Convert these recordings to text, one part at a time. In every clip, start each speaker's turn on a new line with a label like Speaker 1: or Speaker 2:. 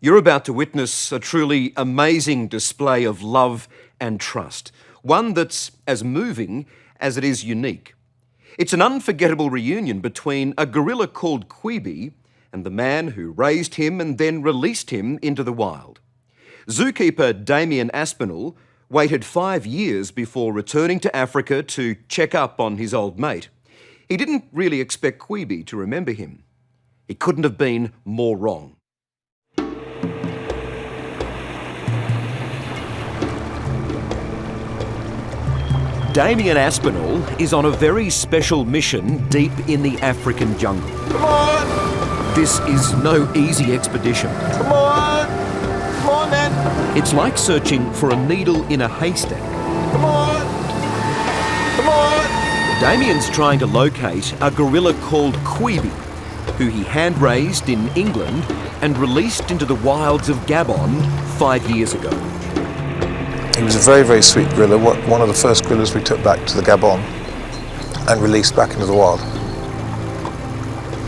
Speaker 1: You're about to witness a truly amazing display of love and trust, one that's as moving as it is unique. It's an unforgettable reunion between a gorilla called Kwibi and the man who raised him and then released him into the wild. Zookeeper Damien Aspinall waited 5 years before returning to Africa to check up on his old mate. He didn't really expect Kwibi to remember him. He couldn't have been more wrong. Damien Aspinall is on a very special mission deep in the African jungle.
Speaker 2: Come on!
Speaker 1: This is no easy expedition.
Speaker 2: Come on! Come on, then!
Speaker 1: It's like searching for a needle in a haystack.
Speaker 2: Come on! Come on!
Speaker 1: Damien's trying to locate a gorilla called Kwibi, who he hand-raised in England and released into the wilds of Gabon 5 years ago.
Speaker 3: He was a very, very sweet gorilla, one of the first gorillas we took back to the Gabon and released back into the wild.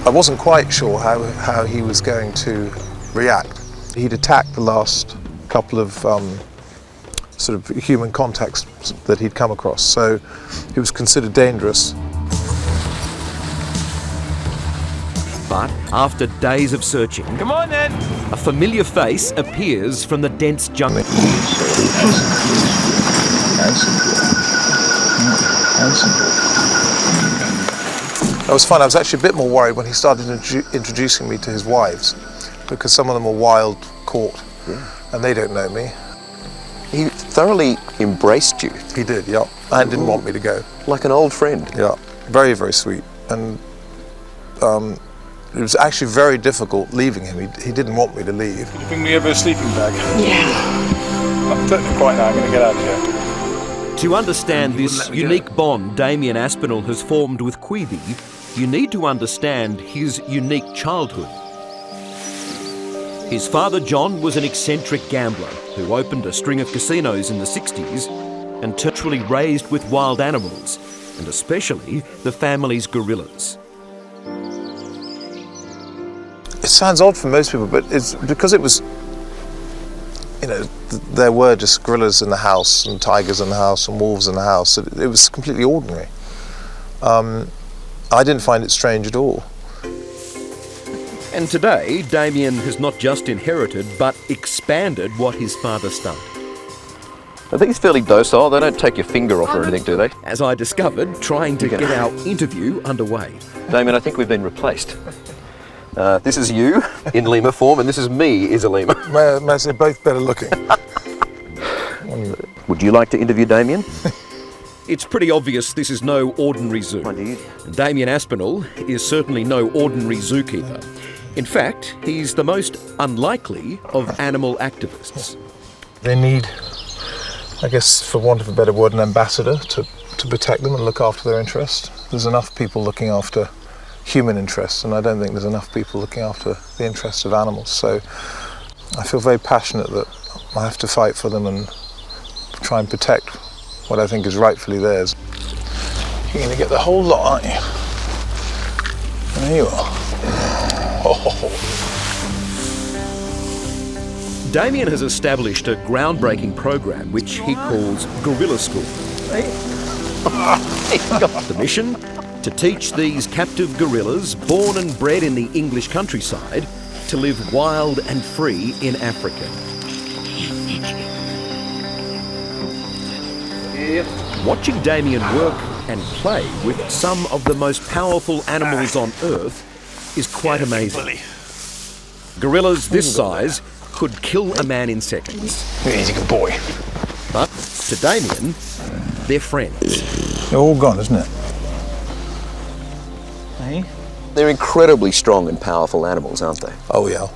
Speaker 3: I wasn't quite sure how he was going to react. He'd attacked the last couple of sort of human contacts that he'd come across, so he was considered dangerous.
Speaker 1: But after days of searching,
Speaker 2: Come on, then!
Speaker 1: a familiar face appears from the dense jungle.
Speaker 3: That was fun. I was actually a bit more worried when he started introducing me to his wives, because some of them were wild caught, and they don't know me.
Speaker 4: He thoroughly embraced you.
Speaker 3: He did, yeah, and didn't want me to go.
Speaker 4: Like an old friend.
Speaker 3: Yeah, very, very sweet. And it was actually very difficult leaving him. He didn't want me to leave.
Speaker 2: Can you bring me over a sleeping bag?
Speaker 5: Yeah.
Speaker 2: I'm turning quite now, I'm going to get out of here.
Speaker 1: To understand this unique bond Damien Aspinall has formed with Kwibi, you need to understand his unique childhood. His father, John, was an eccentric gambler who opened a string of casinos in the 60s and literally raised with wild animals, and especially the family's gorillas.
Speaker 3: It sounds odd for most people, but it's because it was, you know, there were just gorillas in the house and tigers in the house and wolves in the house. It was completely ordinary. I didn't find it strange at all.
Speaker 1: And today, Damien has not just inherited, but expanded what his father started.
Speaker 4: I think it's fairly docile. They don't take your finger off or anything, do they?
Speaker 1: As I discovered, trying to get our interview underway.
Speaker 4: Damien, I think we've been replaced. This is you in lemur form, and this is me as a lemur.
Speaker 3: May I say both better looking?
Speaker 4: Would you like to interview Damien?
Speaker 1: It's pretty obvious this is no ordinary zoo. Damien Aspinall is certainly no ordinary zookeeper. In fact, he's the most unlikely of animal activists.
Speaker 3: They need, I guess, for want of a better word, an ambassador to protect them and look after their interests. There's enough people looking after human interests, and I don't think there's enough people looking after the interests of animals. So I feel very passionate that I have to fight for them and try and protect what I think is rightfully theirs. You're going to get the whole lot, aren't you? There you are. Oh.
Speaker 1: Damien has established a groundbreaking program which he calls Gorilla School. The mission? To teach these captive gorillas, born and bred in the English countryside, to live wild and free in Africa. Watching Damien work and play with some of the most powerful animals on Earth is quite amazing. Gorillas this size could kill a man in seconds.
Speaker 3: He's a good boy.
Speaker 1: But to Damien, they're friends.
Speaker 3: They're all gone, isn't it?
Speaker 4: They're incredibly strong and powerful animals, aren't they?
Speaker 3: Oh, yeah.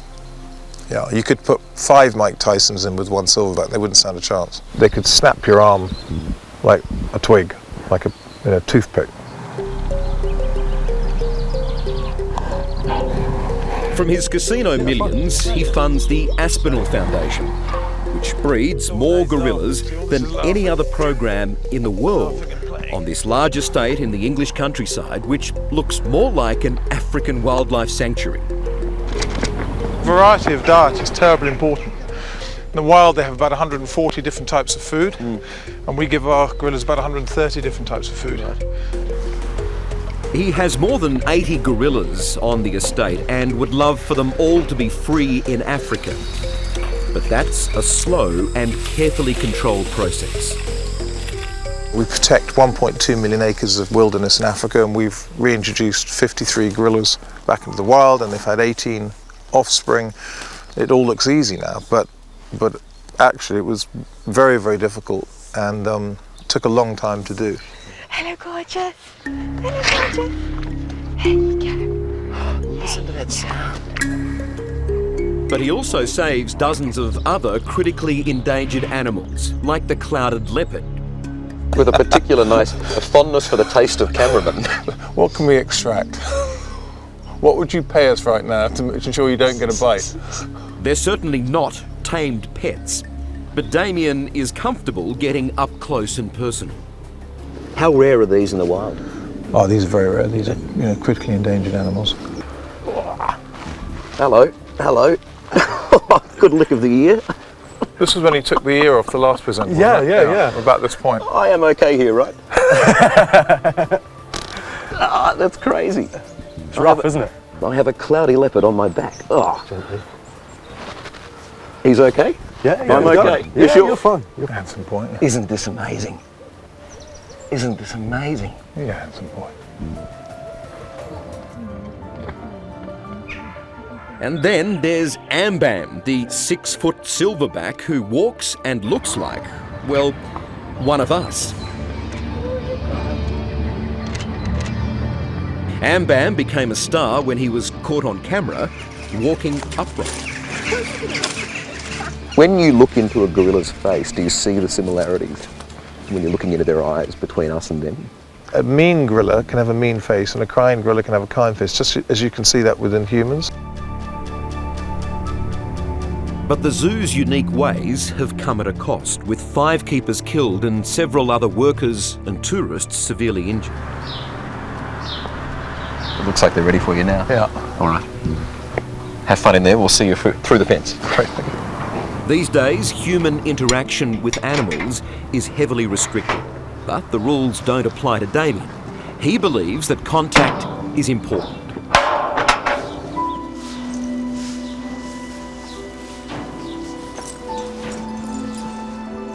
Speaker 3: Yeah, you could put 5 Mike Tysons in with one silverback, they wouldn't stand a chance. They could snap your arm like a twig, like a toothpick.
Speaker 1: From his casino millions, he funds the Aspinall Foundation, which breeds more gorillas than any other program in the world on this large estate in the English countryside, which looks more like an African wildlife sanctuary.
Speaker 3: variety of diet is terribly important. In the wild, they have about 140 different types of food, and we give our gorillas about 130 different types of food.
Speaker 1: He has more than 80 gorillas on the estate and would love for them all to be free in Africa. But that's a slow and carefully controlled process.
Speaker 3: We protect 1.2 million acres of wilderness in Africa, and we've reintroduced 53 gorillas back into the wild, and they've had 18 offspring. It all looks easy now, but actually it was very, very difficult and took a long time to do.
Speaker 6: Hello, gorgeous. Hello, gorgeous. There you go.
Speaker 4: Listen to that sound.
Speaker 1: But he also saves dozens of other critically endangered animals, like the clouded leopard.
Speaker 4: With a particular a fondness for the taste of cameramen.
Speaker 3: What can we extract? What would you pay us right now to ensure you don't get a bite?
Speaker 1: They're certainly not tamed pets, but Damien is comfortable getting up close and personal.
Speaker 4: How rare are these in the wild?
Speaker 3: Oh, these are very rare. These are, critically endangered animals.
Speaker 4: Hello, hello. Good lick of the ear.
Speaker 3: This was when he took the ear off the last presenter.
Speaker 2: Yeah.
Speaker 3: About this point.
Speaker 4: I am okay here, right? That's crazy.
Speaker 2: It's rough, isn't it?
Speaker 4: I have a cloudy leopard on my back. Oh.
Speaker 2: Gently.
Speaker 4: He's okay?
Speaker 2: Yeah,
Speaker 4: I'm okay.
Speaker 2: Yeah,
Speaker 4: You sure?
Speaker 2: you're fine.
Speaker 3: Handsome boy.
Speaker 4: Isn't this amazing? Isn't this amazing?
Speaker 3: Yeah, handsome boy.
Speaker 1: And then there's Ambam, the 6-foot silverback who walks and looks like, well, one of us. Ambam became a star when he was caught on camera walking upright.
Speaker 4: When you look into a gorilla's face, do you see the similarities when you're looking into their eyes between us and them?
Speaker 3: A mean gorilla can have a mean face, and a kind gorilla can have a kind face, just as you can see that within humans.
Speaker 1: But the zoo's unique ways have come at a cost, with 5 keepers killed and several other workers and tourists severely injured.
Speaker 4: It looks like they're ready for you now.
Speaker 3: Yeah.
Speaker 4: All right. Have fun in there. We'll see you through the fence.
Speaker 3: Great, thank you.
Speaker 1: These days, human interaction with animals is heavily restricted, but the rules don't apply to Damien. He believes that contact is important.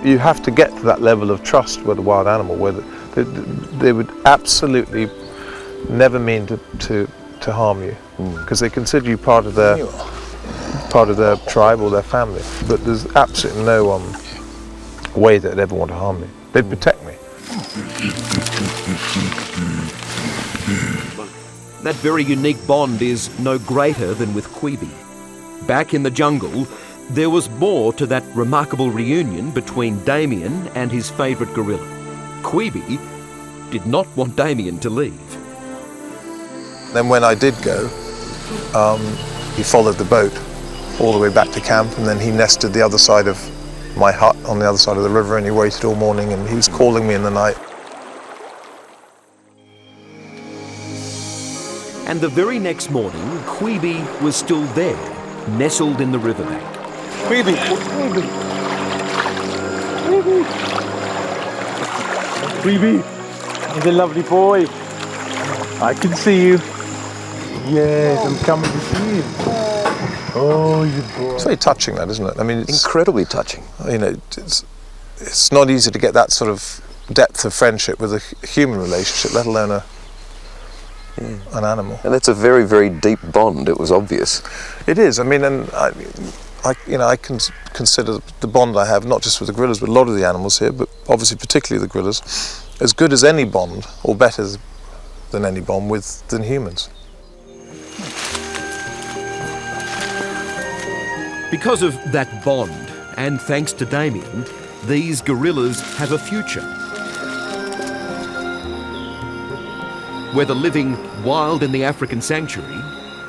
Speaker 3: You have to get to that level of trust with a wild animal where they would absolutely never mean to harm you, because they consider you part of their tribe or their family. But there's absolutely no way that they'd ever want to harm me. They'd protect me.
Speaker 1: That very unique bond is no greater than with Kwibi. Back in the jungle, there was more to that remarkable reunion between Damien and his favourite gorilla. Kwibi did not want Damien to leave.
Speaker 3: Then when I did go, he followed the boat all the way back to camp, and then he nested the other side of my hut on the other side of the river, and he waited all morning, and he was calling me in the night.
Speaker 1: And the very next morning, Kwibi was still there, nestled in the riverbank.
Speaker 3: Kwibi!
Speaker 2: Kwibi, he's a lovely boy. I can see you. Yes, I'm coming to see you. Oh, you boy.
Speaker 3: It's very touching, that, isn't it? I mean, it's
Speaker 4: Incredibly touching.
Speaker 3: it's not easy to get that sort of depth of friendship with a human relationship, let alone an animal.
Speaker 4: And that's a very, very deep bond. It was obvious.
Speaker 3: It is. I mean, and I can consider the bond I have, not just with the gorillas, but a lot of the animals here, but obviously particularly the gorillas, as good as any bond, or better than any bond than humans.
Speaker 1: Because of that bond, and thanks to Damien, these gorillas have a future. Whether living wild in the African sanctuary,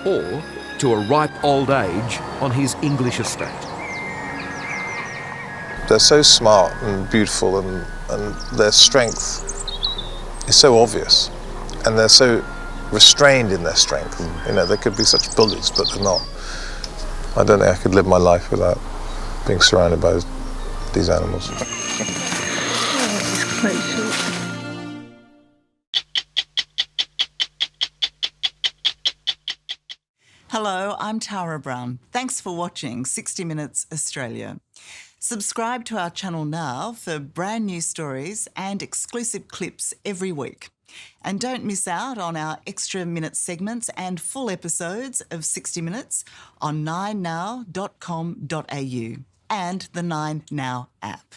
Speaker 1: or to a ripe old age on his English estate.
Speaker 3: They're so smart and beautiful, and their strength is so obvious, and they're so restrained in their strength. You know, they could be such bullies, but they're not. I don't think I could live my life without being surrounded by these animals.
Speaker 6: It's quite short.
Speaker 7: Hello, I'm Tara Brown. Thanks for watching 60 Minutes Australia. Subscribe to our channel now for brand new stories and exclusive clips every week. And don't miss out on our extra minute segments and full episodes of 60 Minutes on 9now.com.au and the 9Now app.